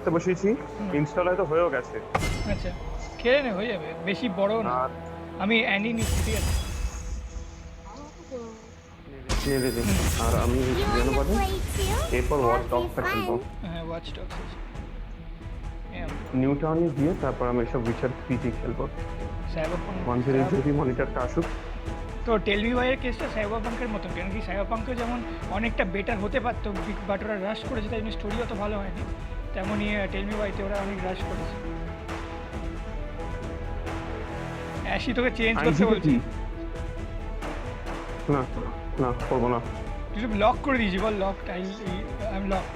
খেলতে বসেছি, ইনস্টল হয়তো হয়েও গেছে। আচ্ছা খেলে নে, হয়ে যাবে, বেশি বড় না। আর আমি অ্যানি নিচ্ছি, ঠিক আছে। নেড়ে দে। আর আমি যেন বলে এরপর ওয়াচ ডগসটা খেলবো। হ্যাঁ ওয়াচ ডগস আছে। নিউ টাউনে গিয়ে তারপর আমি এসব উইচার 3 খেলবো। সাইবারপাঙ্ক মঞ্জুরি যদি মনিটরটা আসুক। তো টেল মি ওয়াইয়ের কেসটা সাইবারপাঙ্কের মতন, কেন কি সাইবারপাঙ্কও যেমন অনেকটা বেটার হতে পারতো, বাট ওরা রাশ করেছে, তাই জন্য স্টোরি অত ভালো হয়নি। তেমনই টেল মি ওয়াইতে ওরা অনেক রাশ করেছে। অ্যাশি তোকে চেঞ্জ করতে বলছি। না না করবো না। তুই তো লক করে দিয়েছি, বল lock, I am lock.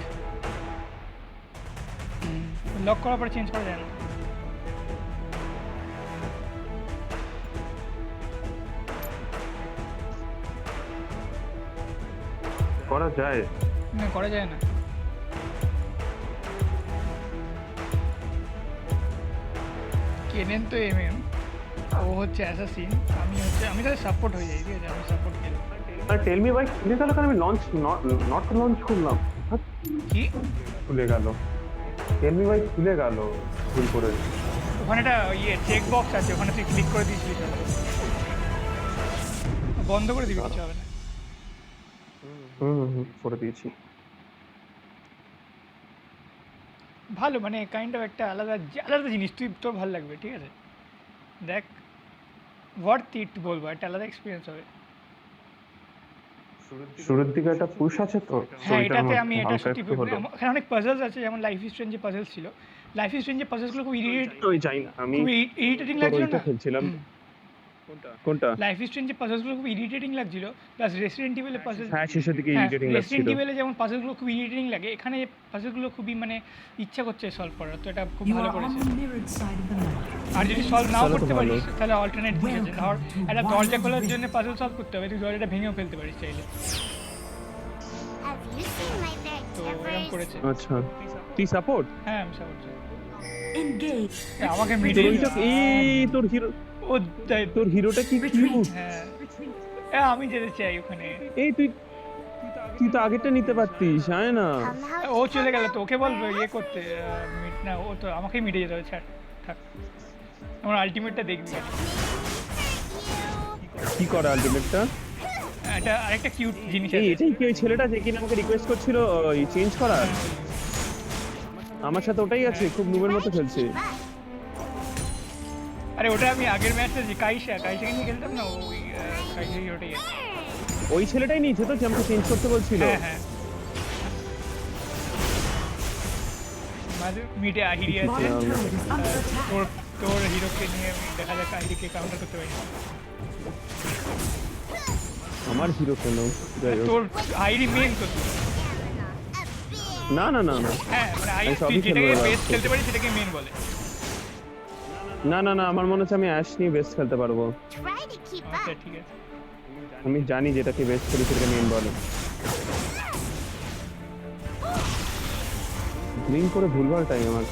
Lock করার পরে চেঞ্জ করা যায় না। করা যায় না করা যায় না। কেনেন তো এমএম, ও হচ্ছে অ্যাসাসিন, আমি তাহলে সাপোর্ট হয়ে যাই, ঠিক আছে, আমি সাপোর্ট খেলবো। আর টেল মি ভাই খুলে গেল, কারণ আমি নট লঞ্চ করলাম। কি খুলে গেল, টেল মি ভাই খুলে গেল ভুল করে। ওখানে একটা চেক বক্স আছে, ওখানে তুই ক্লিক করে দিয়েছিলিস, বন্ধ করে দিবি, কিছু হবে না। করে দিয়েছি। ভালো, মানে কাইন্ড অফ একটা আলাদা আলাদা জিনিস, তুই তোর ভালো লাগবে, ঠিক আছে। দেখ ওয়ার্থ ইট বলবো, একটা আলাদা এক্সপিরিয়েন্স হবে। শুরুর দিকে একটা পুশ আছে তো। হ্যাঁ এটাতে আমি এটা সত্যি, এখানে অনেক পাজলস আছে, যেমন লাইফ ইজ স্ট্রেঞ্জ যে পাজলস ছিল, লাইফ ইজ স্ট্রেঞ্জ যে পাজলসগুলো খুব যাই না, আমি খুব ইরিটেটিং লাগছিল না। খেলছিলাম। কোনটা? লাইফ ইজ স্ট্রেঞ্জ যে পাজলসগুলো খুব ইরিটেটিং লাগছিল, প্লাস রেসিডেন্ট ইভিলের পাজল। হ্যাঁ শেষের দিকে ইরিটেটিং লাগছিল। রেসিডেন্ট ইভিলে যেমন পাজলগুলো খুব ইরিটেটিং লাগে, এখানে পাজলগুলো খুবই মানে ইচ্ছা করছে সলভ করার, তো এটা খুব ভালো করেছে। আর যদি সলভ নাও করতে পারিস তাহলে অল্টারনেট ঠিক আছে, ধর একটা দরজা খোলার জন্য পাজল সলভ করতে হবে, তুই দরজাটা ভেঙেও ফেলতে পারিস চাইলে। তো এরকম করেছে। আচ্ছা তুই সাপোর্ট? হ্যাঁ আমি সাপোর্ট। Engage. আমাকে মিডে তোর হিরো, ও তোর হিরোটা কি কিউট। হ্যাঁ আমি যেতে চাই ওখানে। এই তুই তো আগেরটা নিতে পারতিস, আয় না। ও চলে গেল তো, ওকে বলবো ইয়ে করতে, মিট না, ও তো আমাকেই মিটে যেতে হবে, ছাড় থাক, আমার আলটিমেটটা দেখবি। কি করে আলটিমেটটা? এটা আরেকটা কিউট জিনিস আছে। এটাই কি ওই ছেলেটা যে কিনা আমাকে রিকোয়েস্ট করছিল চেঞ্জ করার? আমার সাথে ওটাই আছে, খুব নুবের মতো খেলছে। আরে ওটা আমি আগের ম্যাচে যে কাইশাকে নিয়ে খেলতাম না, ওই কাইশাই ওটাই আছে। ওই ছেলেটাই নিয়েছে তো, যে আমাকে চেঞ্জ করতে বলছিল। হ্যাঁ মাঝে মিটে আহিরি আছে, তোর হিরোকে নিয়ে দেখা যাক আহিরিকে কাউন্টার করতে পারি। আমার হিরো কেন? তোর আহিরি মেন তো। না না না না, হ্যাঁ মানে আহিরি তুই যেটাকে বেস্ট খেলতে পারিস সেটাকে মেন বলে। না না না, আমার মনে হচ্ছে আমি অ্যাশ নিয়ে বেস্ট খেলতে পারবো। আচ্ছা ঠিক আছে, আমি জানি যেটাকে বেস্ট করি সেটাকে মেন বলে। ব্লিঙ্ক করে ভুলভাল টাইম আমার।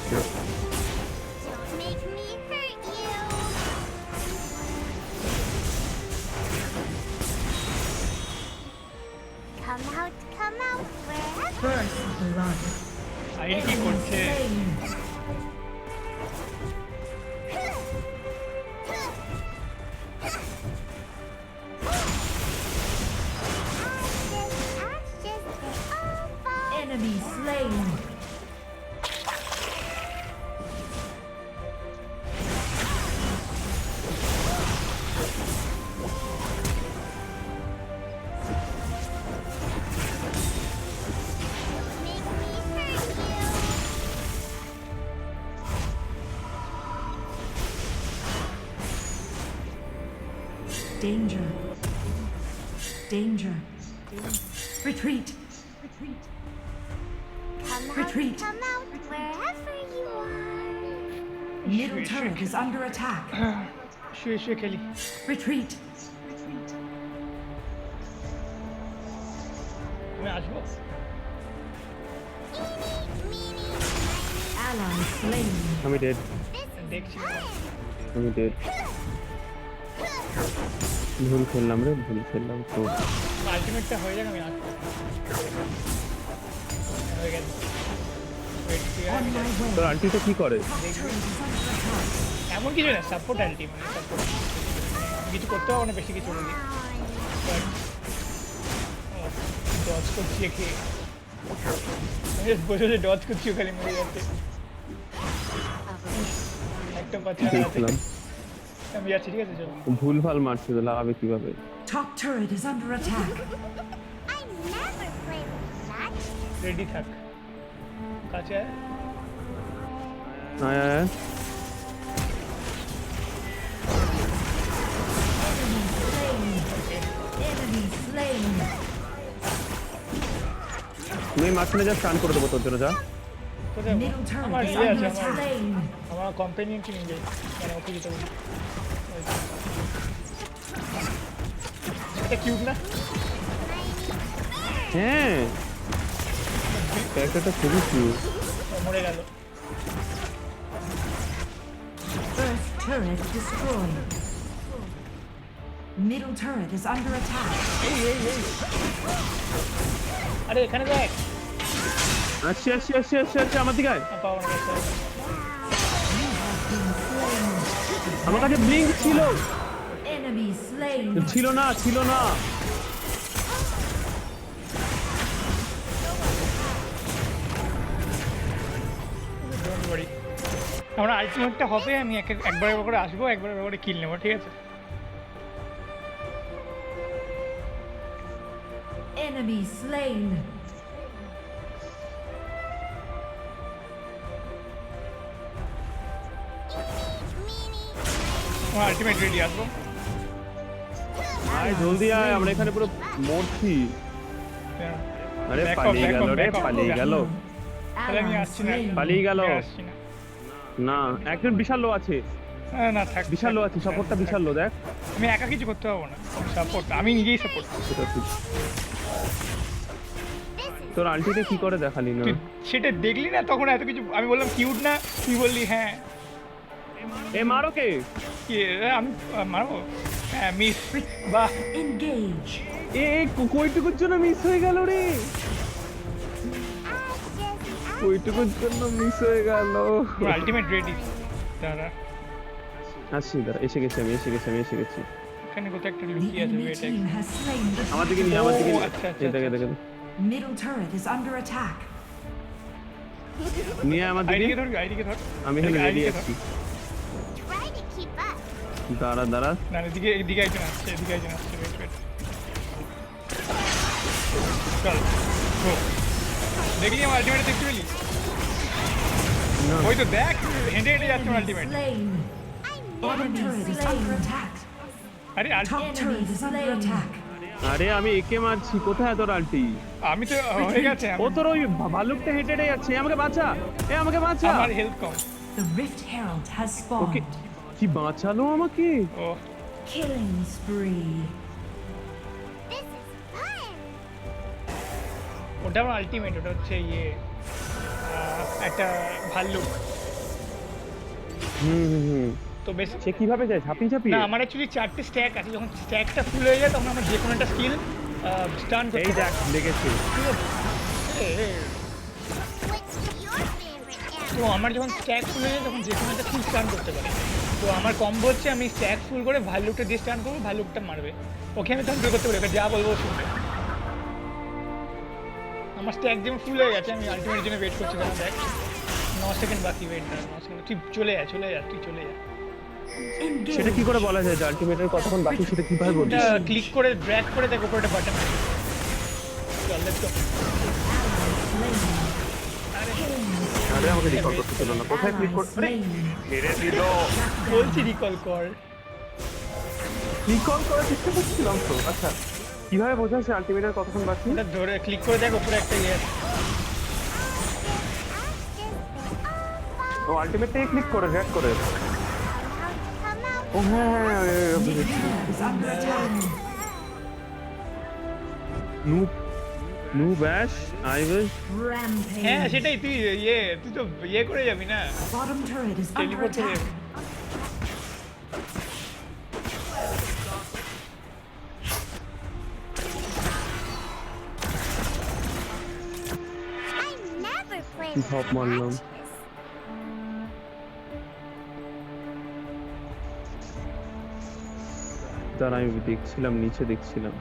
আহিরি কি করছে? Enemy slain. Danger. Danger. Retreat. Retreat. Come out wherever you are. Middle turret is under attack. শুয়ে শুয়ে খেলি। Retreat. আমি আসবো। Ally slain. আমি ডেড, দেখছি আমি ডেড। ভুল খেললাম রে, ভুল খেললাম তো। আলটিমেটটা হয়ে যাক, আমি আসবো। হয়ে গেছে। On my way. তোর আন্টিটা কি করে? Top turret is under attack. এমন কিছু না, সাপোর্ট আলটি মানে সাপোর্ট কিছু করতে হবে না বেশি কিছু বলি বাট ডজ করছি একে বসে বসে ডজ করছি খালি মরে যাচ্ছে একটা পাচ্ছি না দেখলাম আমি যাচ্ছি ঠিক আছে চলো ভুলভাল মারছে তো লাগাবে কিভাবে? Top turret is under attack. I never play with such. Ready থাক কাছে আয়। আয় আয় Enemy slain. তুমি মাঝখানে যা স্টান করে দেবো তোর জন্য, যা। কোথায় Middle turret আমার is ইয়ে আছে under আমার slain. আমার কম্পেনিয়ন কি নিয়ে যাই মানে ওকে যেতে বলি এটা কিউট না হ্যাঁ ক্যারেক্টারটা খুবই কিউট। ও মরে গেল First turret destroyed. Middle turret is under attack. আরে এখানে দেখ আসছি আসছি আসছি আসছি আসছি আমার দিকে আয়। পাওয়া না গেছে আমার কাছে ব্লিঙ্ক ছিল Enemy slain. ছিল না ছিল না। ডোন্ট ওয়ারি আমরা আলটিমেটটা হবে আমি একবার করে আসবো একবার করে কিল নেবো ঠিক আছে Enemy slain. আমার আলটিমেট রেডি আসবো আয় জলদি আয়, আমরা এখানে পুরো মরছি। আরে Back off, পালিয়ে back গেল off, রে, back off, পালিয়ে back গেল। তাহলে আমি Ally আসছি না slain. পালিয়ে গেল। আমি আসছি না না একজন বিশাল লো আছে, না থাক বিশাল লো আছে, সাপোর্টটা বিশাল লো দেখ। আমি একা কিছু করতে পারবো না সাপোর্ট আমি নিজেই সাপোর্ট সেটা ঠিক। তোর আন্টিটা কি করে দেখালি না? তুই সেটা দেখলি না তখন এত কিছু আমি বললাম কিউট না তুই বললি হ্যাঁ এ মারো কে? কি আমি মারবো হ্যাঁ মিস বাহ Engage. এ কইটুকুর জন্য মিস হয়ে গেল রে, কইটুকুর জন্য মিস হয়ে গেল। আলটিমেট রেডি দাঁড়া আসছি দাঁড়া, এসে গেছি আমি, এসে গেছি আমি, এসে গেছি। এখানে কোথাও একটা The লুকিয়ে আছে enemy wait team has slain the আমার দিকে নিয়ে, আমার দিকে ও, নিয়ে। আচ্ছা, আচ্ছা, এই দেখে আচ্ছা, দেখে middle turret is under attack. নিয়ে আমার দিকে। আইডিকে ধরবি আইডিকে ধর আমি এখানে রেডি আইডিকে আছি। Try to keep up. দাঁড়া দাঁড়া, না এদিকে একজন আসছে এদিকে একজন আসছে ওয়েট চল go। দেখলি আমার আলটিমেট দেখতে পেলি না। ওই তো দেখ হেঁটে হেঁটে যাচ্ছে আমার ultimate Slain. Bottom turret is under attack. আরে Top turret is under attack. আরে আমি একে মারছি, কোথায় তোর আন্টি? আমি তো হয়ে গেছে ও তোর ওই ভালুকটা হেঁটে হেঁটে যাচ্ছে, আমাকে বাঁচা, এ আমাকে বাঁচা। আমার health com The Rift Herald has okay spawned. কি বাঁচালো আমাকে? ও Killing spree. This is fun. ওটা আমার আলটিমেট ওটা হচ্ছে ইয়ে একটা ভাল্লুক হুম তো বেশ সে কিভাবে যায়, ঝাঁপিয়ে না ঝাঁপিয়ে? আমার অ্যাকচুয়ালি 4টে স্ট্যাক আছে যখন স্ট্যাকটা ফুল হয়ে যায় তখন আমরা যে কোনো একটা স্কিল স্টান করতে এই পারি দেখ লেগেছে। ঠিক আছে What's your favorite তো আমার যখন স্ট্যাক ফুল হয়ে যায় তখন যে কোনো একটা স্কিল স্টান করতে পারি তো আমার কম্বো হচ্ছে আমি স্ট্যাক ফুল করে ভাল্লুকটা দিয়ে স্টান করবো ভাল্লুকটা মারবে ওকে আমি কন্ট্রোল করতে পারি ওকে যা বলবো ও শুনবে আমার স্ট্যাক যেমন ফুল হয়ে গেছে আমি আলটিমেটের জন্য ওয়েট করছি কারণ দেখ 9 সেকেন্ড বাকি ওয়েট 9 সেকেন্ড তুই চলে যা তুই চলে যা Engage. সেটা কি করে বলা যায় যে আলটিমেটের কতক্ষণ বাকি, সেটা কিভাবে বলবি? ওটা ক্লিক করে ড্র্যাগ করে দেখ উপরে একটা বাটন আছে চল লেটস গো আরে আমাকে রিকল করতে ছিল না, কোথায় ক্লিক Ally করতে? slain. মেরে দিল। বলছি রিকল কর রিকল করার চেষ্টা করছিলাম তো। আচ্ছা কিভাবে বোঝায় সে আলটিমেটের কতক্ষণ বাকি? ওটা ধরে ক্লিক করে দেখ উপরে একটা ইয়ে আছে ও আলটিমেটটাই ক্লিক করে রেড করে। Come out. ও হ্যাঁ Middle turret is under attack. নু ব্যাশ আই উইল। Rampage. হ্যাঁ সেটাই তুই তো ইয়ে করে যাবি না Bottom turret is under teleport করে attack. যাবি I never play ঝপ মারলাম। তার আমি দেখছিলাম, নিচে দেখছিলাম।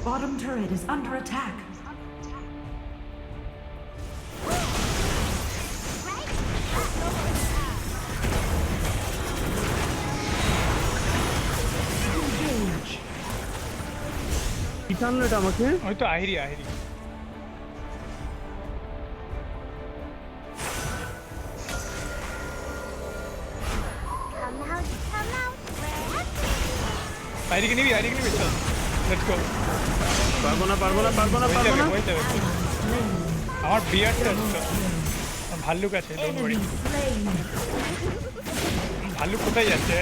Bottom turret is under attack. Engage. কি টানলো এটা আমাকে? ওই তো Ahiri Ahiri. Come out, wherever. আহিরিকে নিবি চল লেটস গো। পারবো না। হয়ে যাবে আমার বিয়ারটা ভাল্লুক আছে, ডোন্ট ওয়ারি। Enemy slain. ভাল্লুক কোথায় যাচ্ছে?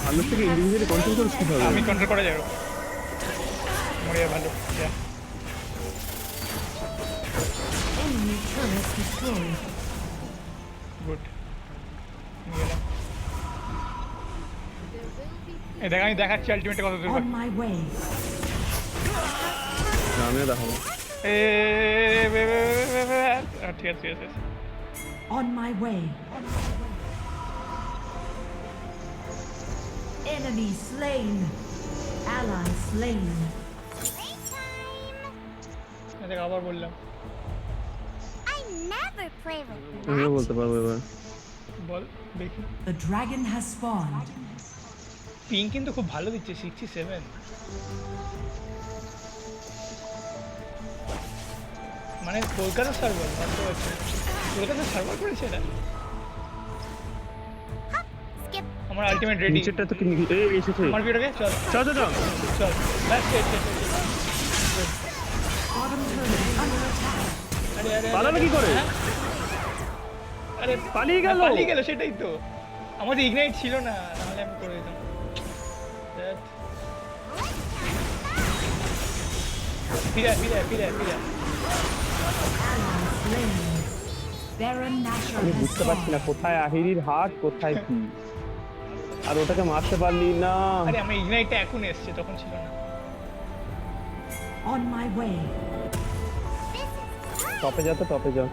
ভালো থেকে ইন্ডিভিজুয়ালি কন্ট্রোল করে শিখতে হবে। আমি কন্ট্রোল করা যাবে মরে ভাল্লুক। Enemy turret destroyed. গুড দেখ, আমি দেখাচ্ছি আলটিমেটে কত দূর। On my way. আমিও দেখাবো। ঠিক আছে। On my way. Enemy slain. Ally slain. দেখ আবার বললাম। I never play with আমিও that. বলতে পারবো এবার। বল দেখি। The dragon has spawned. Ping কিন্তু খুব ভালো দিচ্ছে, 67। মানে কলকাতা সার্ভার ভাবতে পারছি, কলকাতা সার্ভার করেছে এটা। Skip. আমার আলটিমেট রেডি। নিচেরটা তো কি এসেছে। আমার ভিডিওকে চল চল। ব্যাস শেষ। Bottom turret is under attack. আরে পালালো কি করে? হ্যাঁ? আরে পালিয়ে গেল। সেটাই তো। আমাদের ইগনাইট ছিল না, নাহলে আমি করে দিতাম। ফিরে Ally slain. Baron Nashor আমি has বুঝতে পারছি না spawned. কোথায় আহিরির হাট, কোথায় কি। আর ওটাকে মারতে পারলি না। আরে আমার ইগনাইটটা এখন এসছে, তখন ছিল না। On my way. টপে যা।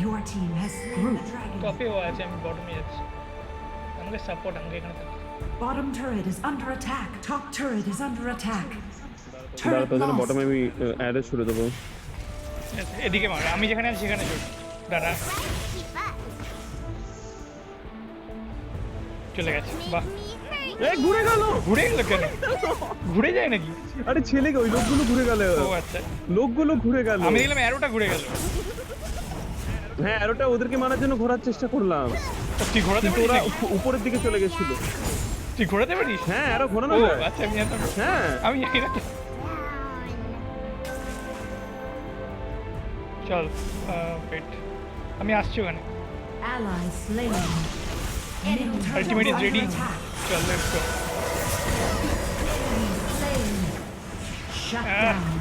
Your team has slain the dragon. টপেও আছে, আমি বটমে যাচ্ছি। আমাকে সাপোর্ট, আমাকে এখানে থাকতে। Bottom turret is under attack. Top turret is under attack. দাঁড়া, Turret তোর জন্য lost. বটমে আমি অ্যাডে ছুড়ে দেবো। এদিকে মার, আমি যেখানে আছি সেখানে চল। দাঁড়া, Keep up. চলে গেছে। বাহ, Me hurt. ঘুরে গেল। ঘুরে গেল কেন? ঘুরে যায় নাকি? আরে ছেলেকে ওই লোকগুলো ঘুরে গেল। ও আচ্ছা, লোকগুলো ঘুরে গেল। আমি দেখলাম অ্যারোটা ঘুরে গেল। হ্যাঁ, আরোটা ওদেরকে মারার জন্য ঘোরার চেষ্টা করলাম, তুই ঘোরাতে কিন্তু পারিস ওরা নাকি? উপরের দিকে চলে গেছিল। তুই ঘোরাতে পারিস? হ্যাঁ, আরো ঘোরানো ও যায়। আচ্ছা, আমি জানতাম না। হ্যাঁ, আমি জানি না। Down. চল ওয়েট, আমি আসছি ওখানে। Ally slain. Enemy turret Ultimate is under ready. attack. চল let's go. Enemy slain. Shut down.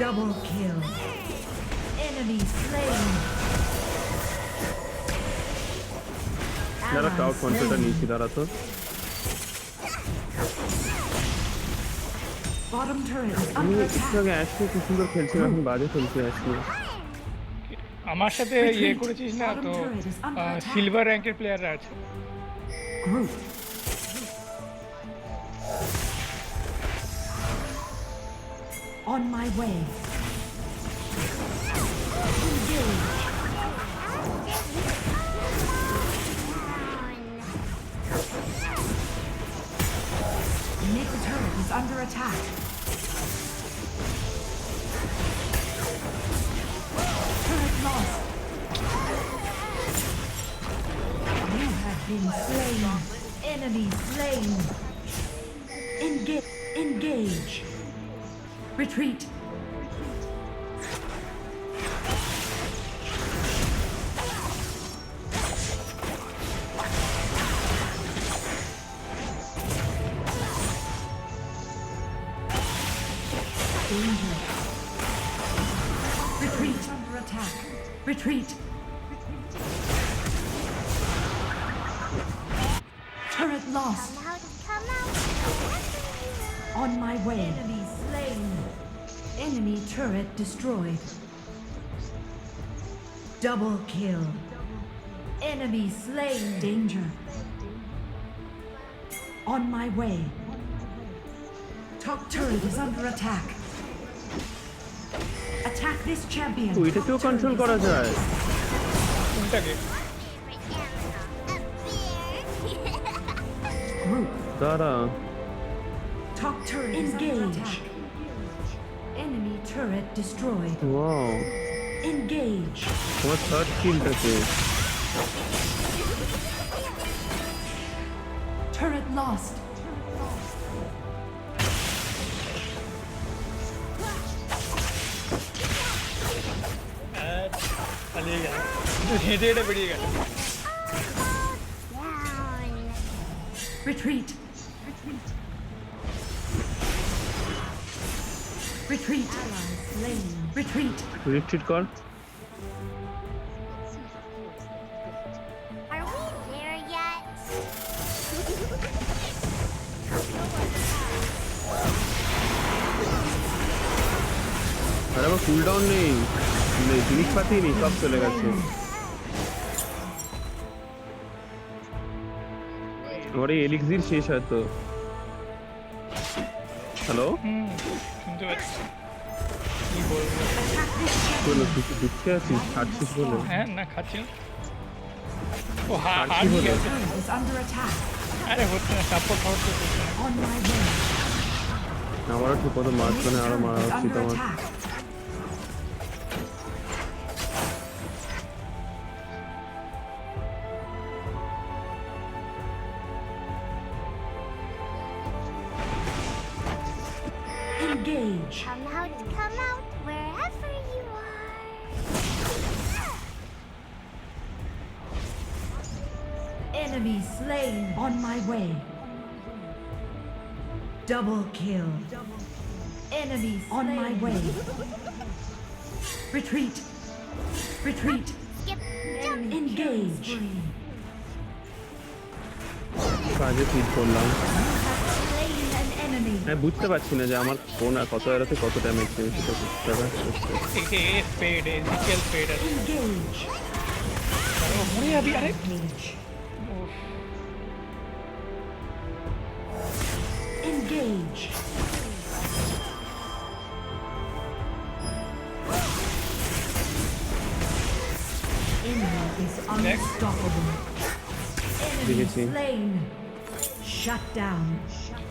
Double kill. Enemy slain. যারা Ally ক্রাউড কন্ট্রোলটা slain. নিয়েছি, দাঁড়া তো। Bottom turret is আমি under একটু attack. আগে অ্যাশকে খুব সুন্দর খেলছিলাম, এখন বাজে খেলছি অ্যাশকে। আমার সাথে ইয়ে করেছিস না তো, সিলভার র্যাঙ্কের প্লেয়াররা আছে। Group. On my way. Engage. Mid turret is under attack. Turret lost. You have been slain. Enemy slain. Engage. Retreat. Danger. Retreat. Under attack. Retreat. Turret lost. Come out. On my way. Enemy slain. slain. Enemy turret destroyed. Double kill. Enemy slain. Danger. On my way. Top turret is under attack. Attack this champion. তো এটাকেও control করা যায়। কোনটাকে? Group. দাঁড়া, Top turret engage. Enemy turret destroyed. Wow, Engage. তোমার third কিলটাকে। Turret lost. পালিয়ে গেল, হেঁটে হেঁটে বেরিয়ে গেল। Down. Retreat. Retreat. Slain. Retreat. Retreat কর। Are we there yet? আরে আমার কুল ডাউন নেই, জিনিসপাতি নেই, সব চলে গেছে। আমার এই এলিক্সির শেষ হয়তো। হ্যালো, শুনতে পাচ্ছি, কি বলবো? বলো কিছু দুঃখে আছিস, হাঁটছিস বলে? হ্যাঁ, না খাচ্ছি না। ও আর কি হারিয়ে হলো? গেছে। Turret is under attack. আরে হচ্ছে না, সাপোর্ট করতে হচ্ছে না। On my way. আমারও ঠিক মতো মাঝখানে আরো মারা Turret is উচিত under আমার। attack. Engage. Come out, wherever you are. Enemy slain. On my way. Double kill. Enemy on my way. Retreat. Retreat. Skip, jump. Engage. কাজে ফিট করলাম। Slain an enemy. আমি বুঝতে পারছি না যে আমার কোন আর কত এরাতে কত ড্যামেজ দেবে সেটা বুঝতে পারছি। এ স্পেড, এজিক্যাল স্পেড আছে। Engage. ও মরে যাবি, আরে Engage. উফ, Engage. Enemy is unstoppable. Enemy দেখেছি। slain. Shut down.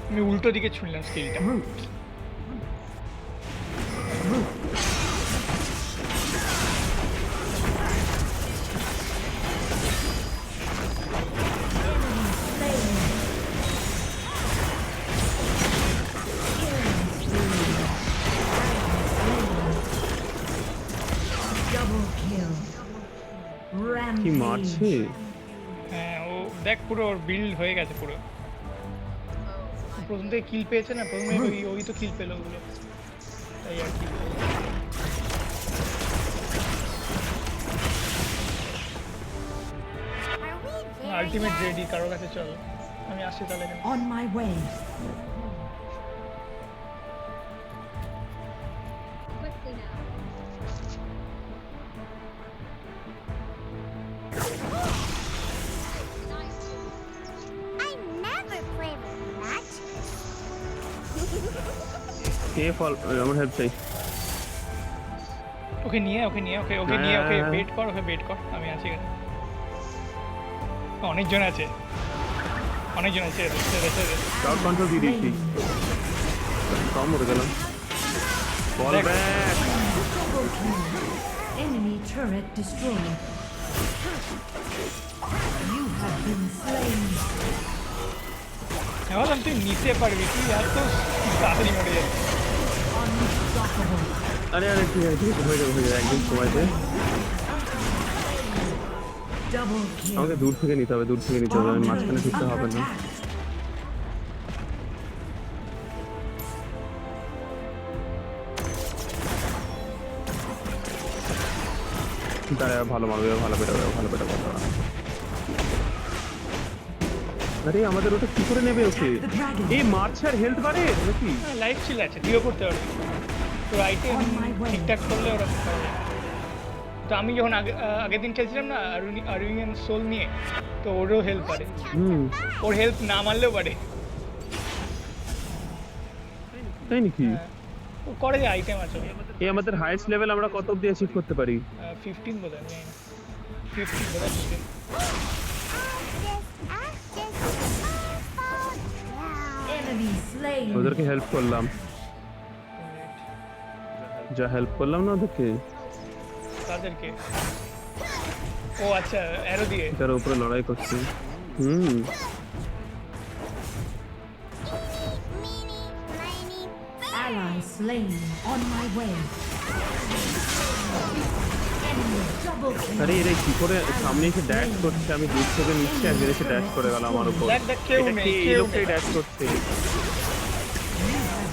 আমি উল্টো দিকে ছুঁড়লাম স্কিলটা। Group. Group. Enemy slain. Killing spree. Double kill. কি মারছে? Rampage. হ্যাঁ, ও দেখ পুরো ওর বিল্ড হয়ে গেছে পুরো। প্রথম থেকে কিল পেয়েছে না, প্রথমে ওই তো কিল পেলো ওগুলো, তাই আর কি। Are we there ultimate yet? Ready, কারোর কাছে চল, আমি আসছি তাহলে এখানে। On my way. I never play with matches. কে ফল আমার হেল্প চাই। ওকে নিয়ে ওকে হ্যাঁ। বেট কর, আমি আছি এখানে। অনেকজন আছে, ক্রাউড কন্ট্রোল দিয়ে দিচ্ছি। কম মরে গেলাম। বল দেখ। Back. Double kill. Enemy turret destroyed. You have been slain. ভাবলাম তুই নিতে পারবি, তুই এত তাড়াতাড়ি মরে যাচ্ছিস। Unstoppable. আরে আরে ঠিক আছে হয়ে যাবে একদম সময় দে। Double kill. আমাকে দূর থেকে নিতে হবে, আমি মাঝখানে ঢুকতে Under হবে না। attack. দাঁড়া ভালো মারবে, ভালো পেটা কথা। আরে আমাদের ওটা কি করে নেবে ওকে? The dragon. এই মারছে আর হেলথ বাড়ে নাকি? লাইফ ছিল আছে দিও করতে পারবি তো আইটেম On my way. ঠিকঠাক করলে ওরা পাওয়া যায়। তো আমি যখন আগের দিন খেলছিলাম না আরুইয়ান সোল নিয়ে তো ওরও হেল্প পারে হুম, ওর হেল্প না মারলেও পারে তাই নাকি? ও করে যে আইটেম আছে এই আমাদের হাইয়েস্ট লেভেল আমরা কত অবধি অ্যাচিভ করতে পারি? 15 বোধ হয় 15 বোধ হয় 15 Enemy slain. ওদেরকে হেল্প করলাম, যা হেল্প করলাম না ওদেরকে, তাদেরকে ও আচ্ছা অ্যারো দিয়ে তার উপরে লড়াই করছে। হুম, Ally slain. On my way. Enemy double kill. আরে এরা কি করে সামনে এসে ড্যাশ করছে? আমি দূর থেকে নিচ্ছি আর এসে ড্যাশ করে গেল আমার উপর। দেখ কেউ এটা নেই কে? এই কেউ লোকটাই নেই ড্যাশ করছে।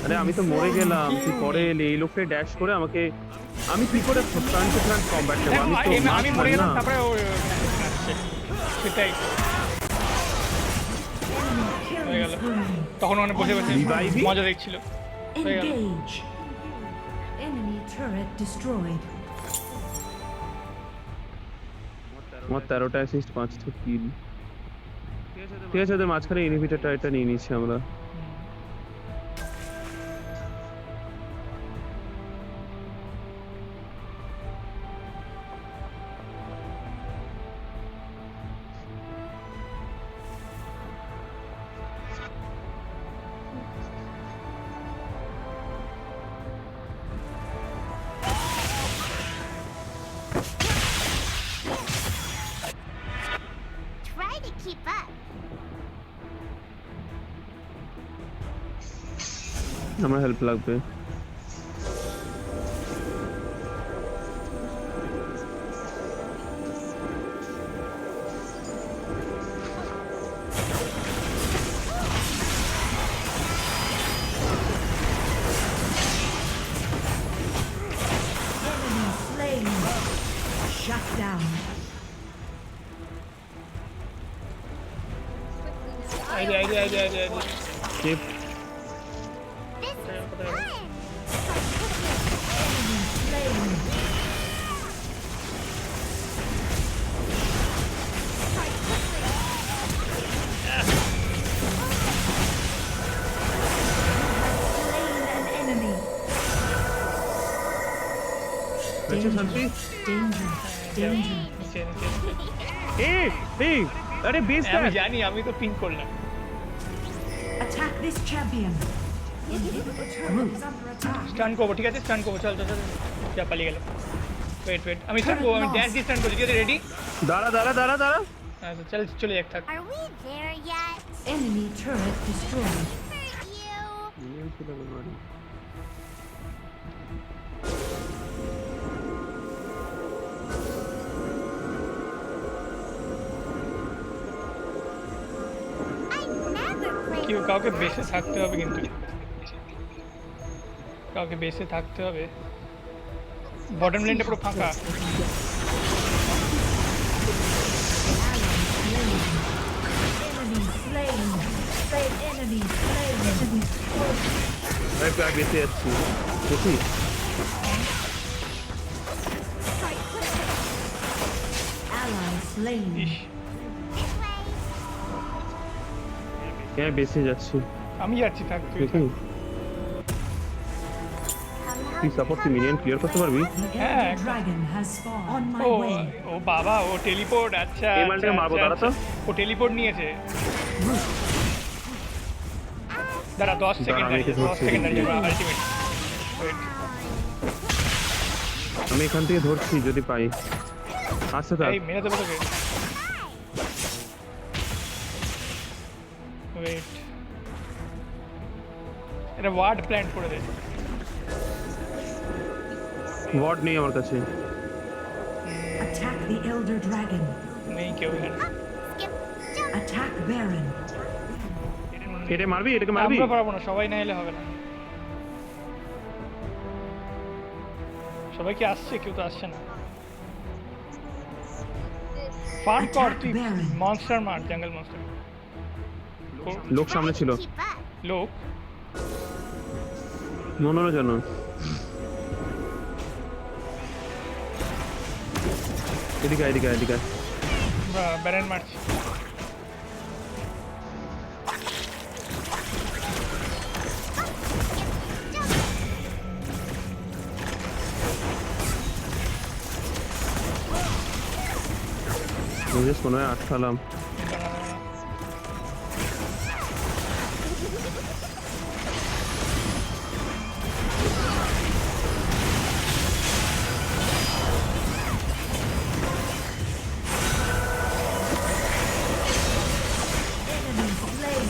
আরে আমি তো মরে গেলাম, তুই পরে এলি। এই লোকটাই ড্যাশ করে আমাকে, আমি কি করে ফ্রন্ট টু ফ্রন্ট কমব্যাট দেব? আমি তো আমি মরে গেলাম না। তারপরে ও আসছে সেটাই Enemy হয়ে গেল killing spree. তখন অনেক বসে বসে Revive it? মজা দেখছিল হয়ে গেল Engage. Enemy turret destroyed. আমার 13টা অ্যাসিস্ট, 5টা কিল। ঠিক আছে, ওদের মাঝখানে ইনহিবিটরটা এটা নিয়ে নিচ্ছি আমরা। Try to keep up. আমার হেল্প লাগবে। Enemy slain. Shut down. Idea K? This is fun. Enemy slain. Slain an enemy. হয়েছে শান্তি? Danger. Danger. এই আরে বেস আমি জানি আমি তো পিন করলাম Attack this champion. Inhibitor turret is under attack. স্টান করবো ঠিক আছে স্টান করবো চল চল চল যা পালিয়ে গেলে ওয়েট আমি স্টান করবো আমি ড্যাশ দিয়ে স্টান করছি ঠিক আছে রেডি দাঁড়া দাঁড়া দাঁড়া দাঁড়া। আচ্ছা চল চলে যাক থাক Are we there yet? Enemy turret destroyed. For you. I never played কেউ with কাউকে that. বেসে থাকতে হবে কিন্তু কাউকে বেসে থাকতে হবে বটম লেনটা পুরো ফাঁকা Enemy slain. Enemy slain. Enemy slain. আরে প্রায় বেঁচে যাচ্ছি, দেখি Ally slain. Is This way. হ্যাঁ বেঁচে যাচ্ছি, আমি যাচ্ছি থাক তুই দেখি তুই সাপোর্ট, তুই মিনিয়ন ক্লিয়ার করতে পারবি? The Yeah. elder dragon has spawned. On my O way. ও বাবা ও টেলিপোর্ট আচ্ছা এই মালটাকে মারবো, দাঁড়া তো। ও টেলিপোর্ট নিয়েছে দাঁড়া 10 সেকেন্ড আমি একে 10 ধরছি, সেকেন্ড দেখি। আলটিমেট আমি এখান থেকে ধরছি যদি পাই। আচ্ছা থাক, এই মেরে দেবো তোকে ওয়েট এটা ওয়ার্ড প্ল্যান করে দে ওয়ার্ড নেই আমার কাছে। Attack the elder dragon. নেই কেউ এখানে Skip. Jump. Attack Baron. এটা মারবি, এটাকে মারবি? আমরা পারবো না সবাই না এলে হবে না সবাই কি আসছে কেউ তো আসছে না ফান কর তুই Attack Baron. মনস্টার মার জঙ্গল মনস্টার লোক সামনে ছিল Keep up. লোক মনোর জন্য এদিকে এদিকে এদিকে ব্যারেন মারছি। বুঝেছ মনে হয় আটকালাম Enemy slain.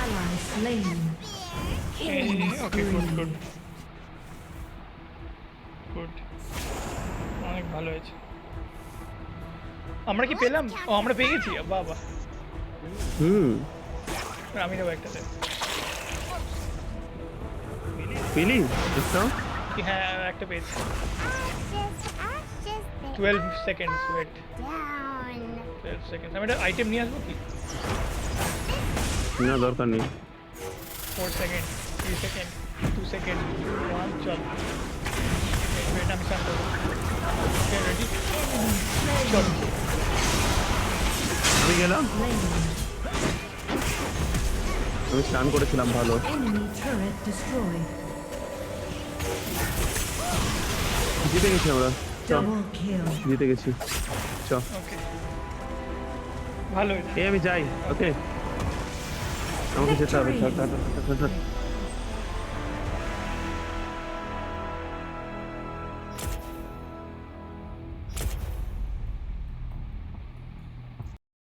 Ally slain. Killing okay good spree. Good good, অনেক ভালো হয়েছে। আমরা কি পেলাম? ও আমরা পেয়ে গেছি, বাহ বাহ। আমি দেবো একটাতে। পেলি দেখছো হ্যাঁ একটা পেয়েছি। Ashes, 12 seconds wait, down. 12 seconds. আমি একটা আইটেম নিয়ে আসবো কি? না দরকার নেই 4 সেকেন্ড, 3 সেকেন্ড, 2 সেকেন্ড, 1 চল। ওয়েট আমি স্টার্ট করবো। ওকে রেডি চল। আমি গেলাম Slain. আমি স্নান করেছিলাম ভালো Enemy turret destroyed. জিতে গেছি আমরা চ Double kill. জিতে গেছি চ ওকে ভালো হয়েছে। এই আমি যাই ওকে আমাকে যেতে হবে থাক থাক থাক থাক থাক